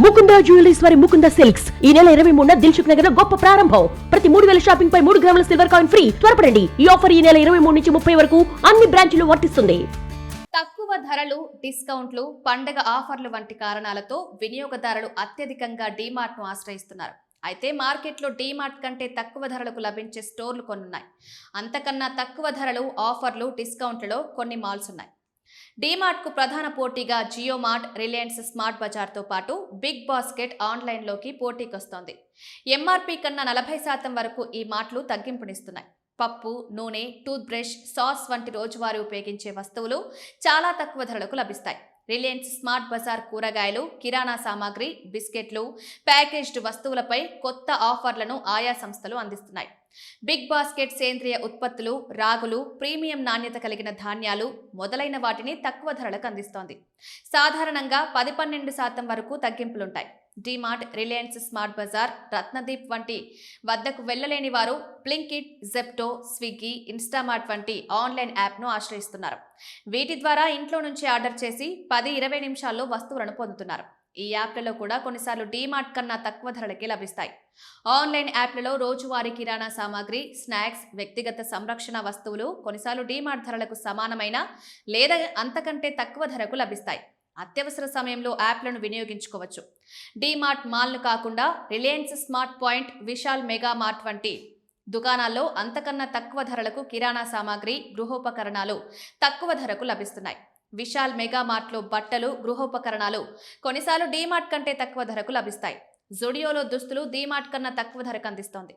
Mukunda jewelleries వారి Mukunda silks ఈ నెల 23న దిల్సుఖ్ నగర్ లో గొప్ప ప్రారంభం. ప్రతి 3000 షాపింగ్ పై 3 గ్రాముల సిల్వర్ కాయిన్ ఫ్రీ. త్వరపడండి, ఈ ఆఫర్ ఈ నెల 23 నుంచి 30 వరకు అన్ని బ్రాంచ్లు వర్తిస్తుంది. తక్కువ ధరలు, డిస్కౌంట్లు, పండగ ఆఫర్లు వంటి కారణాలతో వినియోగదారులు అత్యధికంగా డీమార్ట్ ను ఆశ్రయిస్తున్నారు. అయితే మార్కెట్లో డీమార్ట్ కంటే తక్కువ ధరలకు లభించే స్టోర్లు కొన్నున్నాయి. అంతకన్నా తక్కువ ధరలు, ఆఫర్లు, డిస్కౌంట్లలో కొన్ని మాల్స్ ఉన్నాయి. డీమార్ట్ కు ప్రధాన పోటీగా జియో మార్ట్, రిలయన్స్ స్మార్ట్ బజార్ తో పాటు బిగ్ బాస్కెట్ ఆన్లైన్లోకి పోటీకొస్తోంది. ఎంఆర్పీ కన్నా 40% వరకు ఈ మార్ట్లు తగ్గింపునిస్తున్నాయి. పప్పు, నూనె, టూత్ బ్రష్, సాస్ వంటి రోజువారీ ఉపయోగించే వస్తువులు చాలా తక్కువ ధరలకు లభిస్తాయి. రిలయన్స్ స్మార్ట్ బజార్ కూరగాయలు, కిరాణా సామాగ్రి, బిస్కెట్లు, ప్యాకేజ్డ్ వస్తువులపై కొత్త ఆఫర్లను ఆయా సంస్థలు అందిస్తున్నాయి. బిగ్ బాస్కెట్ సేంద్రియ ఉత్పత్తులు, రాగులు, ప్రీమియం నాణ్యత కలిగిన ధాన్యాలు మొదలైన వాటిని తక్కువ ధరలకు అందిస్తోంది. సాధారణంగా 10-12% వరకు తగ్గింపులుంటాయి. డీమార్ట్, రిలయన్స్ స్మార్ట్ బజార్, రత్నదీప్ వంటి వద్దకు వెళ్లలేని వారు బ్లింకిట్, జెప్టో, స్విగ్గీ, ఇన్స్టామార్ట్ వంటి ఆన్లైన్ యాప్ను ఆశ్రయిస్తున్నారు. వీటి ద్వారా ఇంట్లో నుంచి ఆర్డర్ చేసి 10-20 నిమిషాల్లో వస్తువులను పొందుతున్నారు. ఈ యాప్లలో కూడా కొన్నిసార్లు డీమార్ట్ కన్నా తక్కువ ధరలకే లభిస్తాయి. ఆన్లైన్ యాప్లలో రోజువారీ కిరాణా సామాగ్రి, స్నాక్స్, వ్యక్తిగత సంరక్షణ వస్తువులు కొన్నిసార్లు డీమార్ట్ ధరలకు సమానమైన లేదా అంతకంటే తక్కువ ధరకు లభిస్తాయి. అత్యవసర సమయంలో యాప్లను వినియోగించుకోవచ్చు. డీమార్ట్ మాల్ను కాకుండా Reliance smart point, Vishal mega mart వంటి దుకాణాల్లో అంతకన్నా తక్కువ ధరలకు కిరాణా సామాగ్రి, గృహోపకరణాలు తక్కువ ధరకు లభిస్తున్నాయి. విశాల్ మెగా మార్ట్లో బట్టలు, గృహోపకరణాలు కొన్నిసార్లు డీమార్ట్ కంటే తక్కువ ధరకు లభిస్తాయి. జుడియోలో దుస్తులు డీమార్ట్ కన్నా తక్కువ ధరకు అందిస్తోంది.